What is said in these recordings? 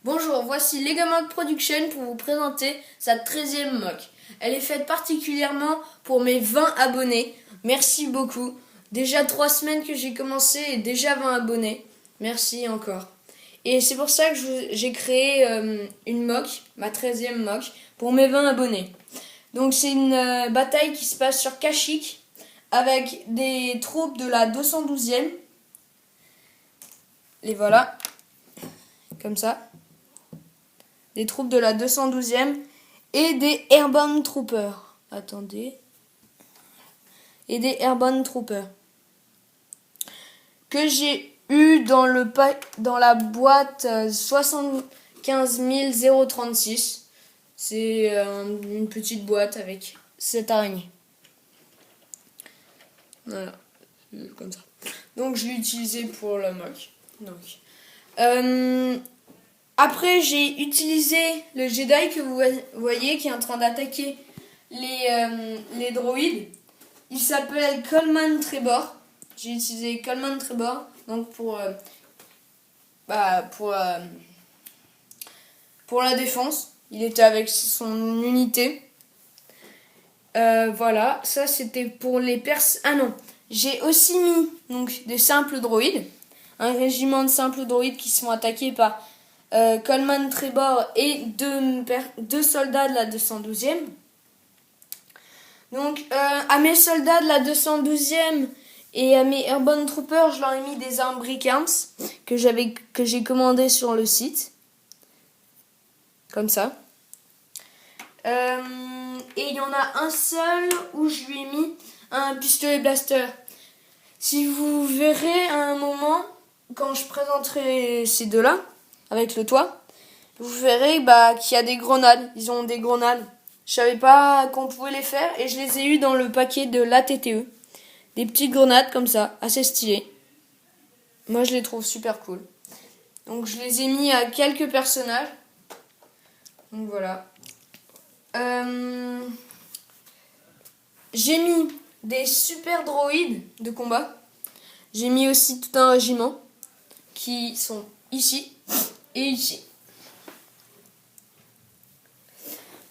Bonjour, voici Legamog Production pour vous présenter sa 13e mock. Elle est faite particulièrement pour mes 20 abonnés. Merci beaucoup. Déjà 3 semaines que j'ai commencé et déjà 20 abonnés. Merci encore. Et c'est pour ça que j'ai créé une mock, ma 13e mock, pour mes 20 abonnés. Donc c'est une bataille qui se passe sur Kashyyyk avec des troupes de la 212e. Les voilà, comme ça. Des troupes de la 212e et des Airborne Troopers. Attendez. Et des Airborne Troopers. Que j'ai eu dans la boîte 75 036. C'est une petite boîte avec cette araignée. Voilà. Comme ça. Donc je l'ai utilisé pour la mock. Après, j'ai utilisé le Jedi que vous voyez qui est en train d'attaquer les droïdes. Il s'appelle Coleman Trebor. J'ai utilisé Coleman Trebor donc pour la défense. Il était avec son unité. Voilà, ça c'était pour les Ah non, j'ai aussi mis donc des simples droïdes. Un régiment de simples droïdes qui sont attaqués par Coleman Trebor et deux soldats de la 212e. Donc à mes soldats de la 212e et à mes Airborne Troopers, je leur ai mis des armes Brick-Arms que j'ai commandées sur le site. Comme ça. Et il y en a un seul où je lui ai mis un pistolet blaster. Si vous verrez à un moment, quand je présenterai ces deux-là, avec le toit, vous verrez qu'il y a des grenades. Ils ont des grenades. Je savais pas qu'on pouvait les faire et je les ai eues dans le paquet de l'ATTE. Des petites grenades comme ça, assez stylées. Moi, je les trouve super cool. Donc, je les ai mis à quelques personnages. Donc, voilà. J'ai mis des super droïdes de combat. J'ai mis aussi tout un régiment qui sont ici et ici.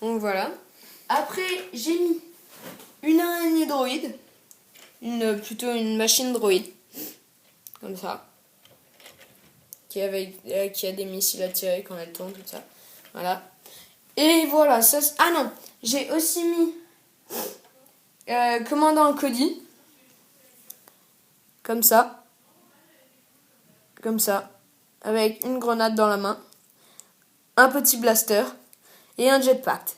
Donc voilà. Après, j'ai mis une araignée droïde, plutôt une machine droïde, comme ça, qui a des missiles à tirer quand elle tourne, tout ça. Voilà. Et voilà, ça. Ah non, j'ai aussi mis commandant Cody, comme ça, avec une grenade dans la main, un petit blaster et un jetpack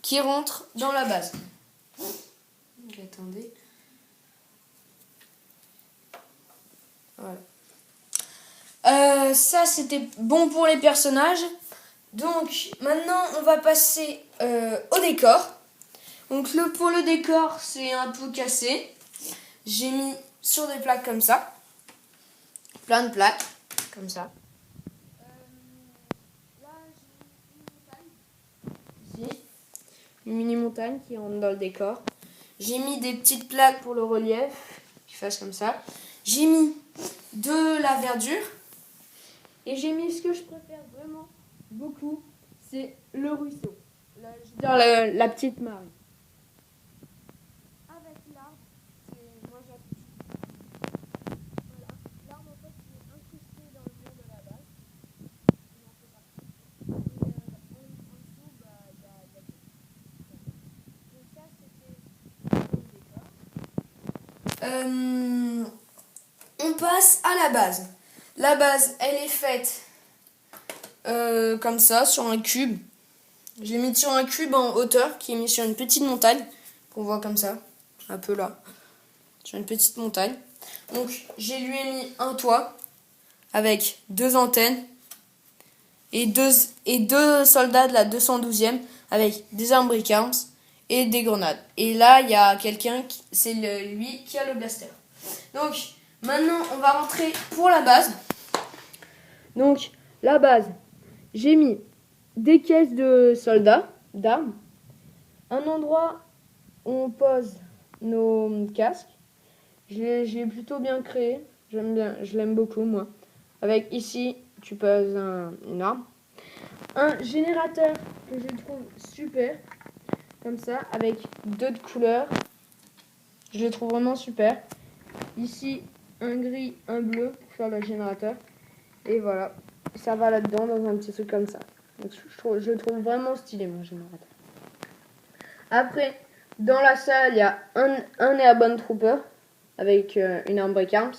qui rentre dans la base. Attendez. Voilà. Ça, c'était bon pour les personnages. Donc, maintenant, on va passer au décor. Donc, pour le décor, c'est un peu cassé. J'ai mis sur des plaques comme ça. Plein de plaques, comme ça. Là, j'ai une mini-montagne qui rentre dans le décor. J'ai mis des petites plaques pour le relief, qui fassent comme ça. J'ai mis de la verdure. Et j'ai mis ce que je préfère vraiment beaucoup, c'est le ruisseau. La petite mare. Avec l'arbre, moi j'appuie. Voilà, l'arbre en fait il est incrusté dans le mur de la base. Il en fait partie. Et en dessous, il y a tout. Donc ça c'était le décor. On passe à la base. La base, elle est faite comme ça, sur un cube. J'ai mis sur un cube en hauteur qui est mis sur une petite montagne, qu'on voit comme ça, un peu là, sur une petite montagne. Donc, lui ai mis un toit avec deux antennes et deux soldats de la 212e avec des armes Brick-Arms et des grenades. Et là, il y a quelqu'un, c'est lui qui a le blaster. Donc, maintenant, on va rentrer pour la base. Donc, la base, j'ai mis des caisses de soldats, d'armes, un endroit où on pose nos casques. Je l'ai plutôt bien créé, j'aime bien, je l'aime beaucoup moi. Avec ici tu poses une arme. Un générateur que je trouve super, comme ça, avec d'autres couleurs. Je le trouve vraiment super. Ici, un gris, un bleu pour faire le générateur. Et voilà, ça va là-dedans dans un petit truc comme ça. Donc, je le trouve vraiment stylé, mon générateur. Après, dans la salle, il y a un Airborne Trooper avec une arme Break Arms.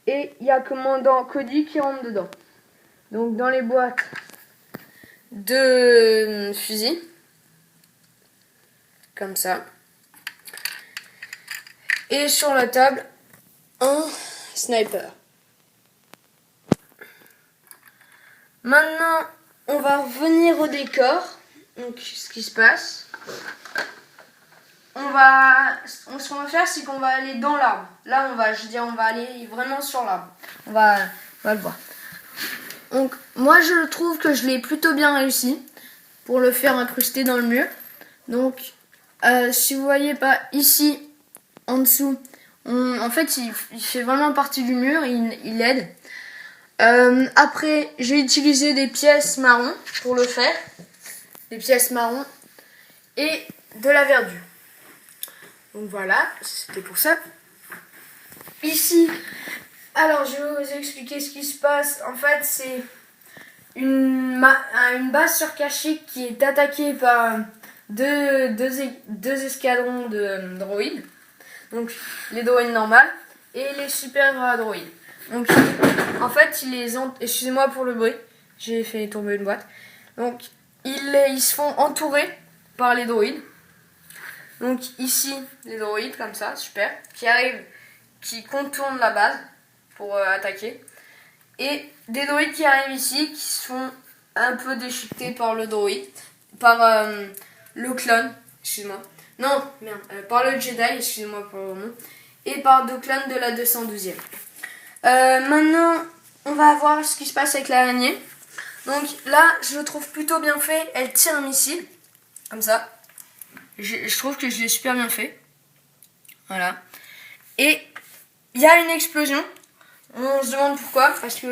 Et il y a commandant Cody qui rentre dedans. Donc dans les boîtes, 2 fusils. Comme ça. Et sur la table, un sniper. Maintenant, on va revenir au décor. Donc, ce qui se passe. Ce qu'on va faire, c'est qu'on va aller dans l'arbre. Là, on va aller vraiment sur l'arbre. On va le voir. Donc, moi, je trouve que je l'ai plutôt bien réussi pour le faire incruster dans le mur. Donc, si vous voyez pas ici, en dessous, en fait, il fait vraiment partie du mur. Il aide. Après, j'ai utilisé des pièces marron pour le faire. Des pièces marron et de la verdure. Donc voilà, c'était pour ça. Ici, alors je vais vous expliquer ce qui se passe. En fait, c'est une base surcachée qui est attaquée par deux escadrons de droïdes. Donc les droïdes normales et les super droïdes. Donc en fait, excusez-moi pour le bruit, j'ai fait tomber une boîte. Donc ils se font entourer par les droïdes. Donc ici, les droïdes comme ça, super, qui contournent la base pour attaquer. Et des droïdes qui arrivent ici, qui se font un peu déchiquetés par le droïde, par le clone, excuse-moi. Non, merde, par le Jedi, excusez-moi pour le nom, et par deux clones de la 212e. Maintenant, on va voir ce qui se passe avec l'araignée. Donc là, je le trouve plutôt bien fait. Elle tire un missile, comme ça. Je trouve que je l'ai super bien fait. Voilà. Et il y a une explosion. On se demande pourquoi. Parce que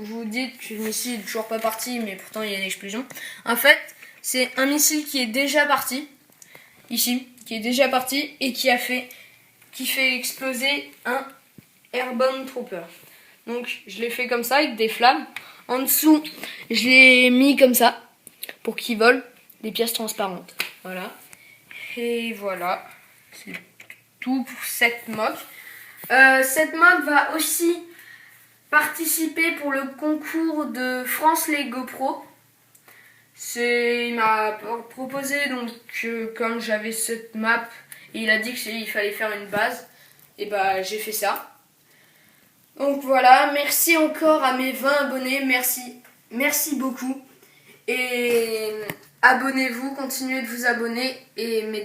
vous dites que le missile n'est toujours pas parti, mais pourtant il y a une explosion. En fait, c'est un missile qui est déjà parti. Ici. Qui est déjà parti et qui fait exploser un Airborne Trooper. Donc je l'ai fait comme ça avec des flammes. En dessous, je l'ai mis comme ça pour qu'il vole des pièces transparentes. Voilà. Et voilà, c'est tout pour cette mock. Cette mock va aussi participer pour le concours de France Lego Pro. Il m'a proposé, donc comme j'avais cette map, et il a dit qu'il fallait faire une base, et bah j'ai fait ça. Donc voilà, merci encore à mes 20 abonnés, merci beaucoup. Et abonnez-vous, continuez de vous abonner et